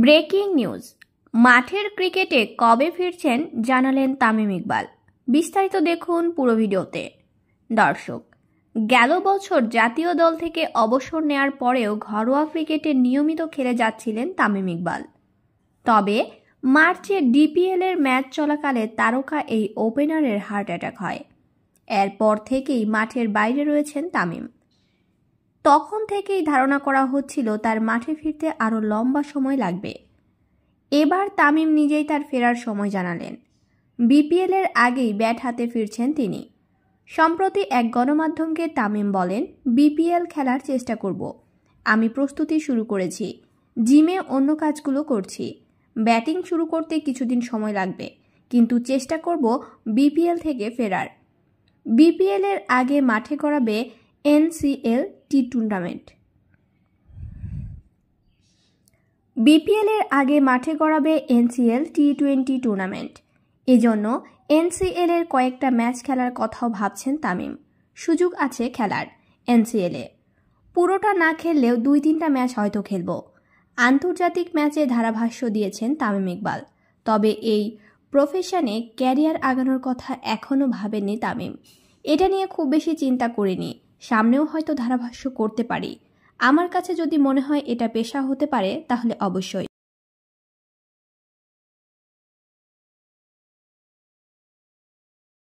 Breaking news, মাঠের ক্রিকেটে কবে ফিরছেন জানালেন তামিম ইকবাল। বিস্তারিত দেখুন পুরো ভিডিওতে। দর্শক, গেল বছর জাতীয় দল থেকে অবসর নেয়ার পরেও ঘরোয়া ক্রিকেটে নিয়মিত খেলে যাচ্ছিলেন তামিম ইকবাল। তবে মার্চে ডিপিএলের ম্যাচ চলাকালে তারকা এই ওপেনারের হার্ট অ্যাটাক হয়। এরপর থেকেই মাঠের বাইরে রয়েছেন তামিম। তখন থেকেই ধারণা করা হচ্ছিল তার মাঠে ফিরতে আরও লম্বা সময় লাগবে। এবার তামিম নিজেই তার ফেরার সময় জানালেন। বিপিএলের আগেই ব্যাট হাতে ফিরছেন তিনি। সম্প্রতি এক গণমাধ্যমকে তামিম বলেন, বিপিএল খেলার চেষ্টা করব। আমি প্রস্তুতি শুরু করেছি, জিমে অন্য কাজগুলো করছি। ব্যাটিং শুরু করতে কিছুদিন সময় লাগবে, কিন্তু চেষ্টা করব বিপিএল থেকে ফেরার। বিপিএলের আগে মাঠে গড়াবে এনসিএল টি টুর্নামেন্ট। বিপিএলের আগে মাঠে গড়াবে এনসিএল টি20 টুর্নামেন্ট। এজন্য এনসিএল এর কয়েকটা ম্যাচ খেলার কথাও ভাবছেন তামিম। সুযোগ আছে খেলার এনসিএলে। পুরোটা না খেললেও 2-3টা ম্যাচ হয়তো খেলব। আন্তর্জাতিক ম্যাচে ধারাভাষ্য দিয়েছেন তামিম ইকবাল। তবে এই প্রফেশনে ক্যারিয়ার আগানোর কথা এখনও ভাবেননি তামিম। এটা নিয়ে খুব বেশি চিন্তা করিনি, সামনেও হয়তো ধারাভাষ্য করতে পারি। আমার কাছে যদি মনে হয় এটা পেশা হতে পারে তাহলে অবশ্যই।